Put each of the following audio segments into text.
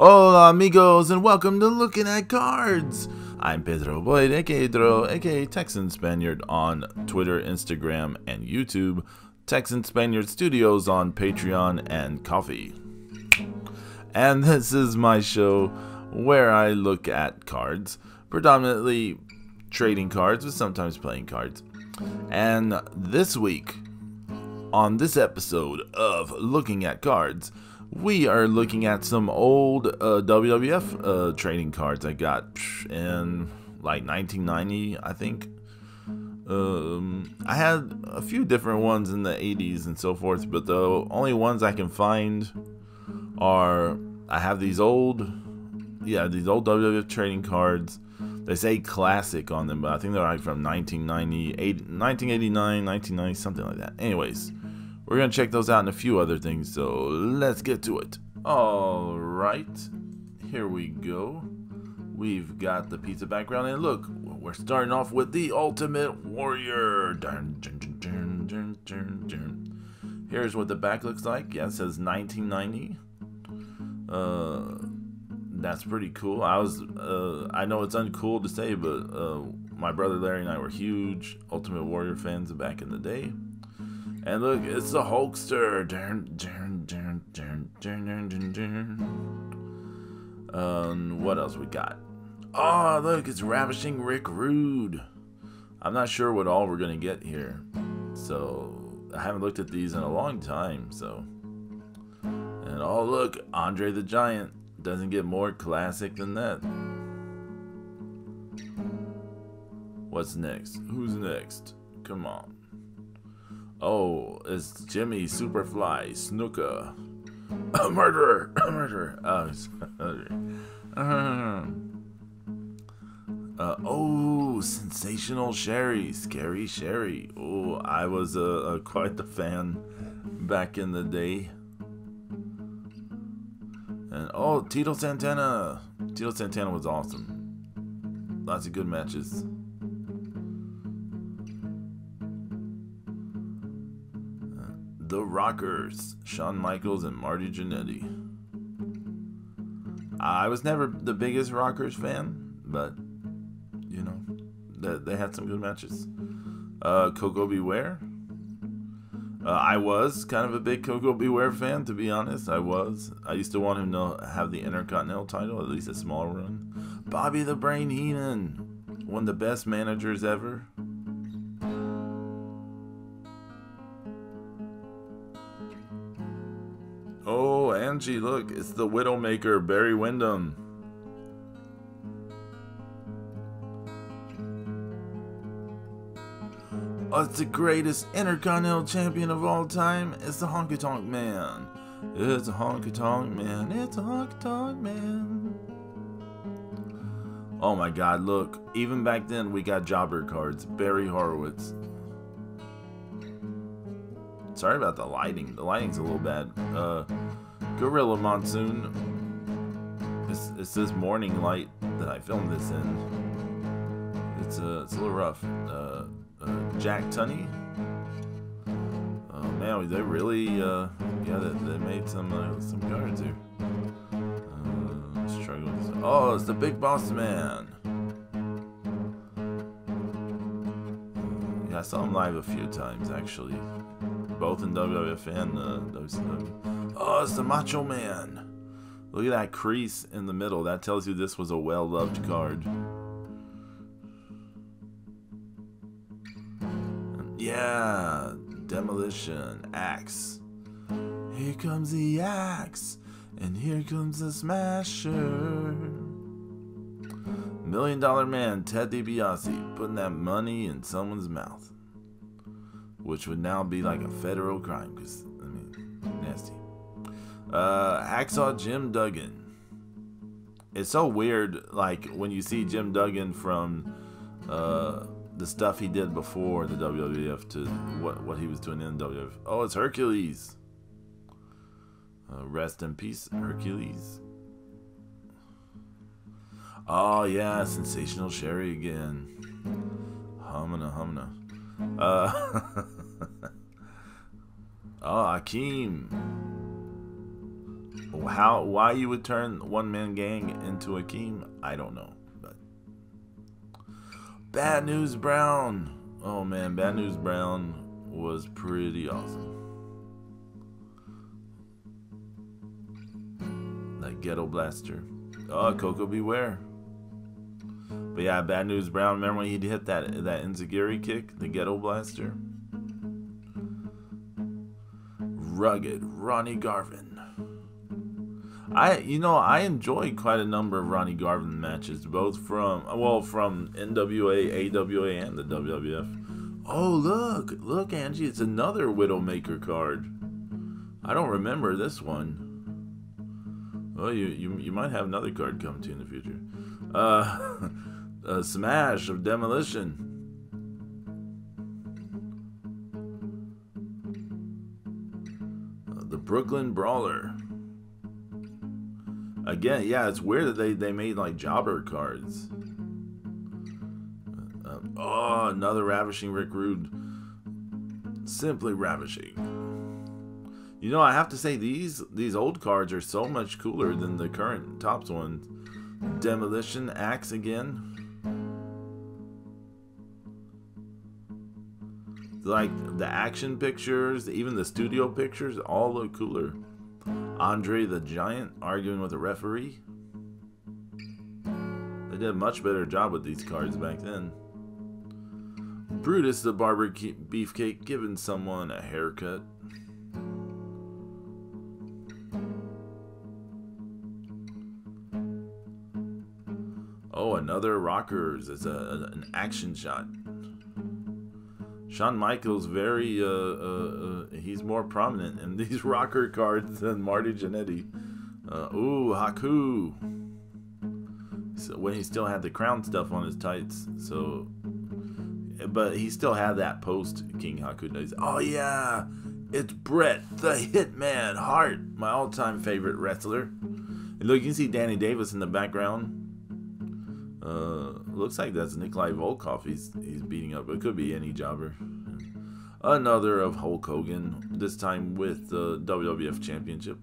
Hola amigos and welcome to Looking at Cards. I'm Pedro Boyd, aka Dro, aka Texan Spaniard on Twitter, Instagram, and YouTube. Texan Spaniard Studios on Patreon and Coffee. And this is my show where I look at cards, predominantly trading cards, but sometimes playing cards. And this week, on this episode of Looking at Cards, we are looking at some old WWF trading cards I got in like 1990, I think. I had a few different ones in the 80s and so forth, but the only ones I can find are, I have these old WWF trading cards. They say classic on them, but I think they're like from 1989, 1990, something like that. Anyways, we're going to check those out and a few other things, so let's get to it. Alright, here we go. We've got the pizza background, and look, we're starting off with the Ultimate Warrior. Dun, dun, dun, dun, dun, dun, dun. Here's what the back looks like. Yeah, it says 1990. That's pretty cool. I know it's uncool to say, but my brother Larry and I were huge Ultimate Warrior fans back in the day. And look, it's the Hulkster. What else we got? Oh, look, it's Ravishing Rick Rude. I'm not sure what all we're going to get here. So, I haven't looked at these in a long time. So, and oh, look, Andre the Giant. Doesn't get more classic than that. What's next? Who's next? Come on. Oh, it's Jimmy Superfly Snuka. Murderer! Murderer! Oh, oh, Sensational Sherry. Scary Sherry. Oh, I was quite the fan back in the day. And oh, Tito Santana. Tito Santana was awesome. Lots of good matches. The Rockers, Shawn Michaels and Marty Jannetty. I was never the biggest Rockers fan, but you know, they had some good matches. Coco Beware. I was kind of a big Coco Beware fan, to be honest. I used to want him to have the Intercontinental title, at least a small run. Bobby the Brain Heenan, one of the best managers ever. Oh, Angie, look, it's the Widowmaker, Barry Windham. Oh, it's the greatest Intercontinental Champion of all time. It's the Honky Tonk Man. It's a Honky Tonk Man. It's a Honky Tonk Man. Oh my God, look. Even back then, we got jobber cards. Barry Horowitz. Sorry about the lighting. The lighting's a little bad. Gorilla Monsoon. It's this morning light that I filmed this in. It's a little rough. Jack Tunney. Oh man, they really they made some cards here. Struggling. Oh, it's the Big Boss Man. Yeah, I saw him live a few times actually, both in WWF and WCW. Oh, it's the Macho Man. Look at that crease in the middle. That tells you this was a well-loved card. Yeah, Demolition, Axe. Here comes the Axe, and here comes the Smasher. $1 Million Man, Ted DiBiase, putting that money in someone's mouth, which would now be like a federal crime, because, I mean, nasty. Hacksaw Jim Duggan. It's so weird, like, when you see Jim Duggan from, the stuff he did before the WWF to what he was doing in WWF. Oh, it's Hercules. Rest in peace, Hercules. Oh yeah, Sensational Sherry again. Humana. Oh, Akeem. Why you would turn One Man Gang into Akeem, I don't know. But Bad News Brown. Oh man, Bad News Brown was pretty awesome. That Ghetto Blaster. Oh, Coco Beware. But yeah, Bad News Brown. Remember when he hit that Enziguri kick, the Ghetto Blaster? Rugged Ronnie Garvin. I enjoyed quite a number of Ronnie Garvin matches, both from NWA, AWA, and the WWF. Oh look, Angie, it's another Widowmaker card. I don't remember this one. Well, you might have another card come to you in the future. Smash of Demolition. The Brooklyn Brawler. Again, yeah, it's weird that they made like jobber cards. Oh, another Ravishing Rick Rude. Simply ravishing. You know, I have to say these old cards are so much cooler than the current Topps ones. Demolition Axe again. Like the action pictures, even the studio pictures, all look cooler. Andre the Giant arguing with a referee. They did a much better job with these cards back then. Brutus the Barber Beefcake giving someone a haircut. Oh, another Rockers. It's an action shot. Shawn Michaels he's more prominent in these rocker cards than Marty Jannetty. Ooh, Haku. So when he still had the crown stuff on his tights, so, but he still had that post King Haku days. Oh yeah, it's Bret the Hitman Hart, my all-time favorite wrestler. And look, you can see Danny Davis in the background. Looks like that's Nikolai Volkov he's beating up. It could be any jobber. Another of Hulk Hogan, this time with the WWF Championship.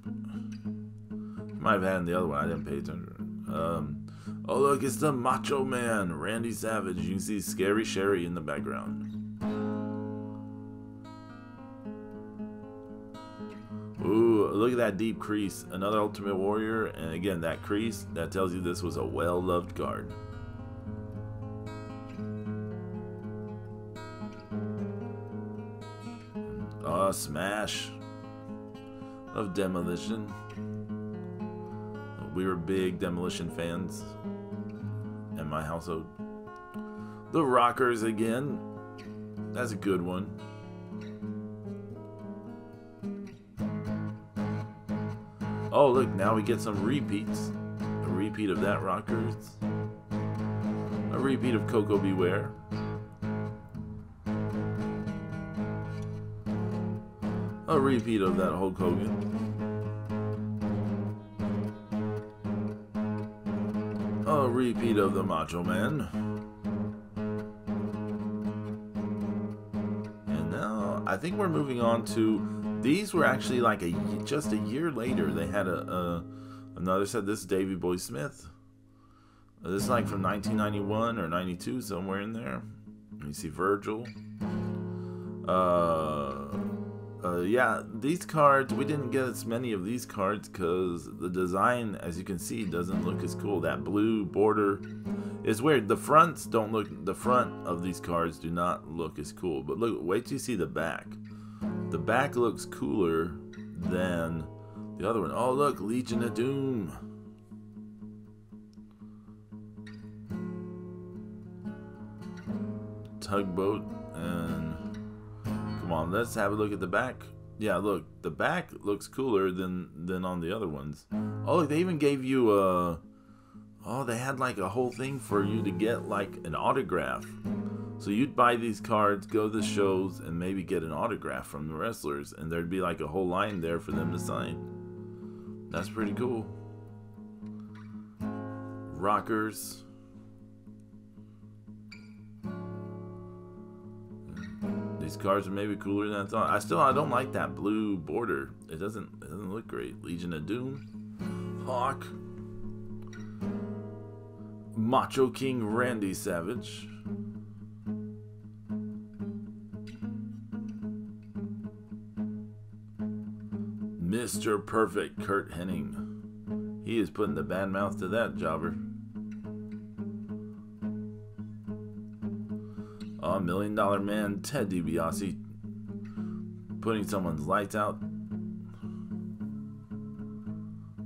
Might have had the other one, I didn't pay attention. Oh look, it's the Macho Man, Randy Savage. You can see Scary Sherry in the background. Ooh, look at that deep crease. Another Ultimate Warrior, and again, that crease, that tells you this was a well-loved card. Smash of Demolition. We were big Demolition fans in my household. The Rockers again. That's a good one. Oh look, now we get some repeats. A repeat of that Rockers. A repeat of Coco Beware. A repeat of that Hulk Hogan. A repeat of the Macho Man. And now I think we're moving on to, these were actually like just a year later. They had another set. This is Davey Boy Smith. This is like from 1991 or 92, somewhere in there. You see Virgil. Yeah, these cards, we didn't get as many of these cards because the design, as you can see, doesn't look as cool. That blue border is weird. The fronts don't look, the front of these cards do not look as cool. But look, wait till you see the back. The back looks cooler than the other one. Oh, look, Legion of Doom. Tugboat, and come on, let's have a look at the back. Yeah, look, the back looks cooler than on the other ones. Oh, look, they even gave you a, oh, they had like a whole thing for you to get like an autograph. So you'd buy these cards, go to the shows, and maybe get an autograph from the wrestlers, and there'd be like a whole line there for them to sign. That's pretty cool. Rockers. These cards are maybe cooler than I thought. I don't like that blue border. It doesn't look great. Legion of Doom. Hawk, Macho King Randy Savage, Mr. Perfect Kurt Hennig. He is putting the bad mouth to that jobber. Oh, $1 Million Man Ted DiBiase putting someone's lights out.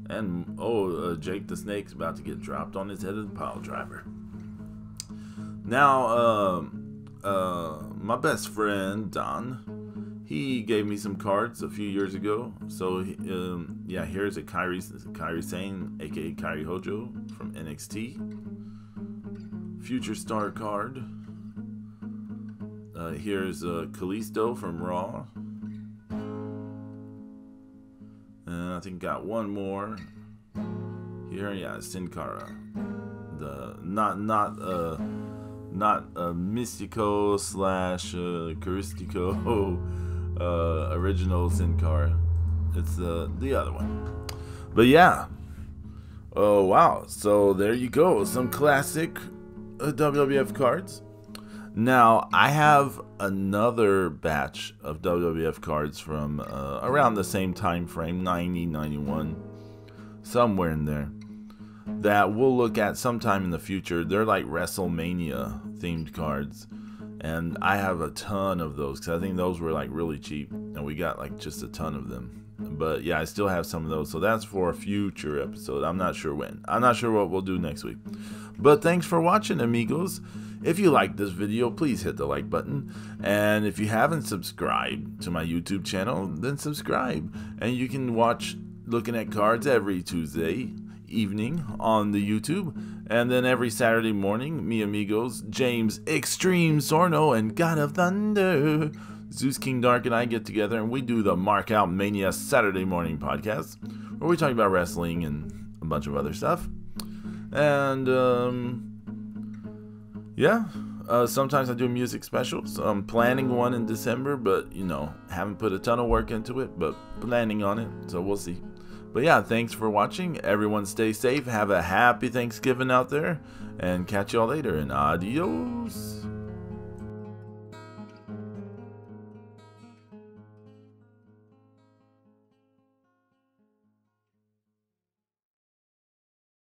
And Jake the Snake's about to get dropped on his head of the pile driver. Now, my best friend Don, he gave me some cards a few years ago. So yeah, here's a Kairi Sane, aka Kairi Hojo from NXT. Future Star card. Here's Kalisto from Raw. And I think got one more here. Yeah, Sin Cara, the not Mystico slash Caristico original Sin Cara. It's the other one. But yeah. Oh wow. So there you go. Some classic WWF cards. Now, I have another batch of WWF cards from around the same time frame, 90, 91, somewhere in there, that we'll look at sometime in the future. They're like WrestleMania themed cards, and I have a ton of those because I think those were like really cheap, and we got like just a ton of them. But yeah, I still have some of those, so that's for a future episode. I'm not sure when. I'm not sure what we'll do next week. But thanks for watching, amigos. If you liked this video, please hit the like button. And if you haven't subscribed to my YouTube channel, then subscribe. And you can watch Looking at Cards every Tuesday evening on the YouTube. And then every Saturday morning, me amigos, James Extreme Sorno and God of Thunder, Zeus King Dark, and I get together and we do the Mark Out Mania Saturday morning podcast, where we talk about wrestling and a bunch of other stuff. And yeah, sometimes I do music specials. I'm planning one in December, but you know, haven't put a ton of work into it, but planning on it, so we'll see. But yeah, thanks for watching. Everyone stay safe, have a happy Thanksgiving out there, and catch y'all later, and adios.